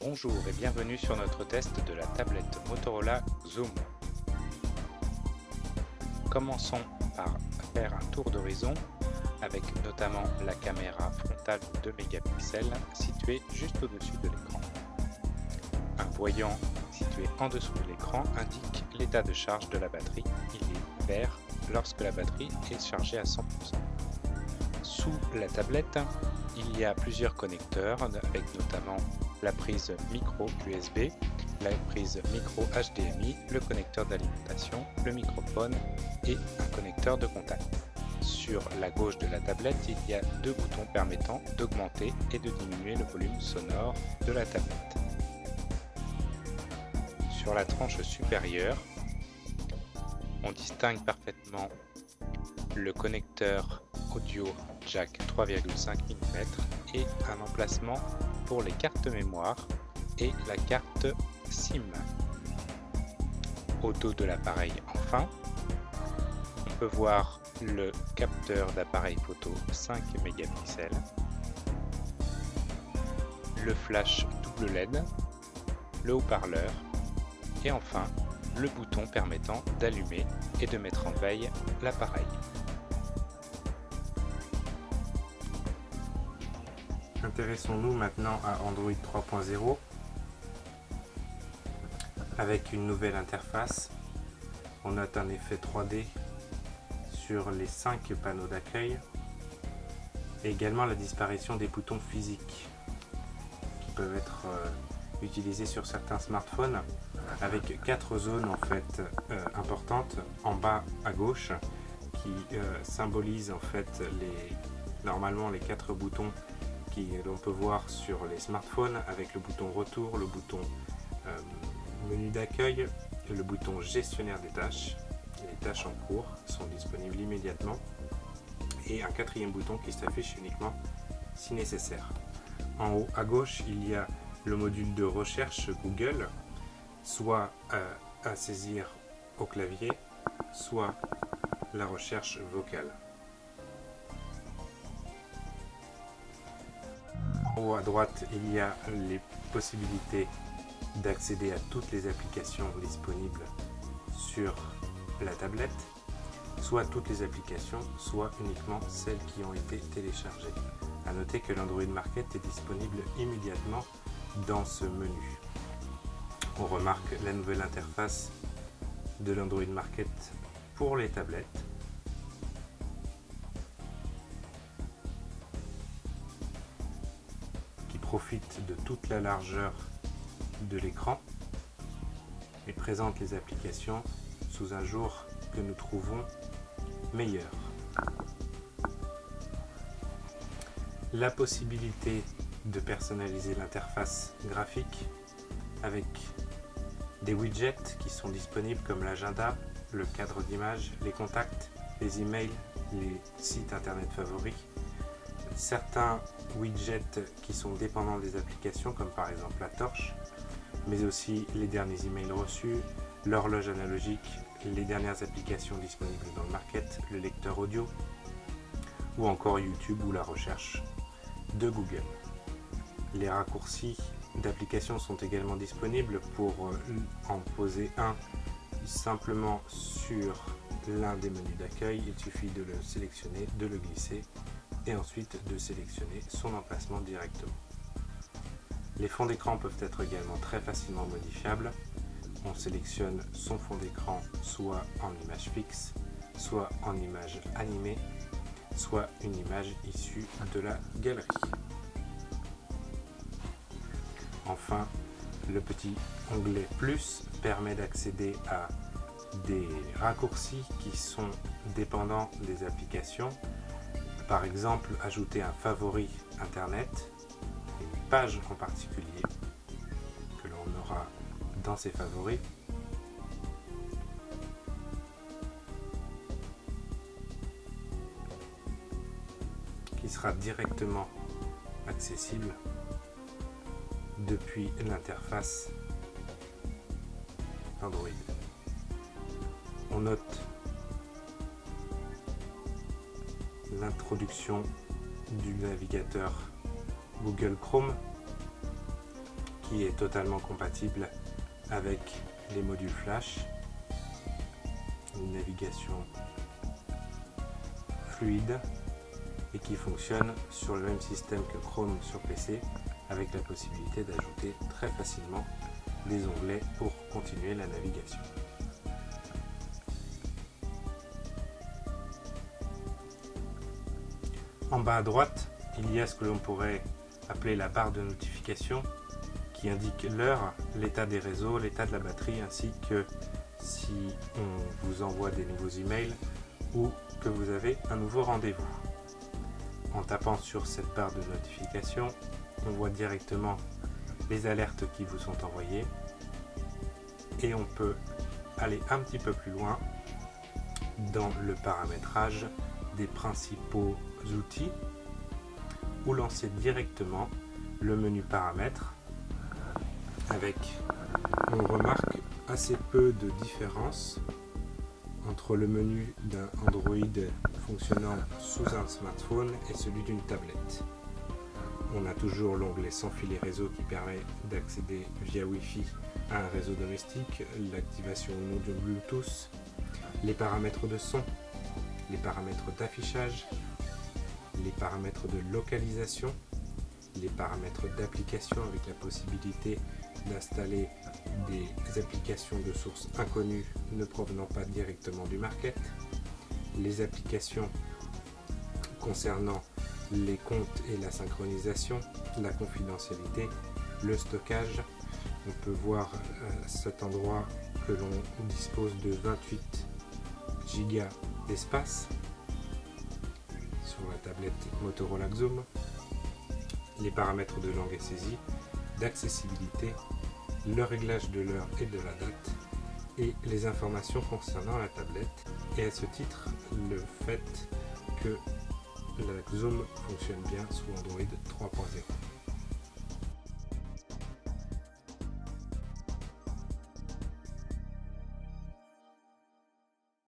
Bonjour et bienvenue sur notre test de la tablette Motorola Xoom. Commençons par faire un tour d'horizon avec notamment la caméra frontale de 2 mégapixels située juste au-dessus de l'écran. Un voyant situé en dessous de l'écran indique l'état de charge de la batterie. Il est vert lorsque la batterie est chargée à 100%. Sous la tablette, il y a plusieurs connecteurs avec notamment la prise micro USB, la prise micro HDMI, le connecteur d'alimentation, le microphone et un connecteur de contact. Sur la gauche de la tablette, il y a deux boutons permettant d'augmenter et de diminuer le volume sonore de la tablette. Sur la tranche supérieure, on distingue parfaitement le connecteur audio jack 3,5 mm et un emplacement pour les cartes mémoire et la carte SIM. Au dos de l'appareil, enfin, on peut voir le capteur d'appareil photo 5 mégapixels, le flash double LED, le haut-parleur et enfin le bouton permettant d'allumer et de mettre en veille l'appareil. Intéressons-nous maintenant à Android 3.0 avec une nouvelle interface. On note un effet 3D sur les 5 panneaux d'accueil et également la disparition des boutons physiques qui peuvent être utilisés sur certains smartphones avec 4 zones en fait importantes en bas à gauche qui symbolisent en fait normalement les 4 boutons l'on peut voir sur les smartphones avec le bouton retour, le bouton menu d'accueil, le bouton gestionnaire des tâches. Les tâches en cours sont disponibles immédiatement et un 4e bouton qui s'affiche uniquement si nécessaire. En haut à gauche, il y a le module de recherche Google, soit à saisir au clavier, soit la recherche vocale. En haut à droite, il y a les possibilités d'accéder à toutes les applications disponibles sur la tablette, soit toutes les applications, soit uniquement celles qui ont été téléchargées. A noter que l'Android Market est disponible immédiatement dans ce menu. On remarque la nouvelle interface de l'Android Market pour les tablettes. Profite de toute la largeur de l'écran et présente les applications sous un jour que nous trouvons meilleur. La possibilité de personnaliser l'interface graphique avec des widgets qui sont disponibles comme l'agenda, le cadre d'image, les contacts, les emails, les sites internet favoris. Certains widgets qui sont dépendants des applications comme par exemple la torche, mais aussi les derniers emails reçus, l'horloge analogique, les dernières applications disponibles dans le market, le lecteur audio ou encore YouTube ou la recherche de Google. Les raccourcis d'applications sont également disponibles pour en poser un simplement sur l'un des menus d'accueil. Il suffit de le sélectionner, de le glisser et ensuite de sélectionner son emplacement directement. Les fonds d'écran peuvent être également très facilement modifiables. On sélectionne son fond d'écran soit en image fixe, soit en image animée, soit une image issue de la galerie. Enfin, le petit onglet plus permet d'accéder à des raccourcis qui sont dépendants des applications. Par exemple, ajouter un favori internet, une page en particulier que l'on aura dans ses favoris. Qui sera directement accessible depuis l'interface Android. On note l'introduction du navigateur Google Chrome qui qui est totalement compatible avec les modules flash, une navigation fluide et qui fonctionne sur le même système que Chrome sur PC, avec la possibilité d'ajouter très facilement des onglets pour continuer la navigation. En bas à droite, il y a ce que l'on pourrait appeler la barre de notification qui indique l'heure, l'état des réseaux, l'état de la batterie, ainsi que si on vous envoie des nouveaux emails ou que vous avez un nouveau rendez-vous. En tapant sur cette barre de notification, on voit directement les alertes qui vous sont envoyées et on peut aller un petit peu plus loin dans le paramétrage des principaux outils ou lancer directement le menu paramètres avec, on remarque, assez peu de différence entre le menu d'un Android fonctionnant sous un smartphone et celui d'une tablette. On a toujours l'onglet sans filet réseau qui permet d'accéder via Wi-Fi à un réseau domestique, l'activation ou non de Bluetooth, les paramètres de son, les paramètres d'affichage, les paramètres de localisation, les paramètres d'application avec la possibilité d'installer des applications de sources inconnues ne provenant pas directement du market, les applications concernant les comptes et la synchronisation, la confidentialité, le stockage. On peut voir à cet endroit que l'on dispose de 28 Go d'espace sur la tablette Motorola Xoom, les paramètres de langue et saisie, d'accessibilité, le réglage de l'heure et de la date et les informations concernant la tablette, et à ce titre le fait que la Xoom fonctionne bien sous Android 3.0.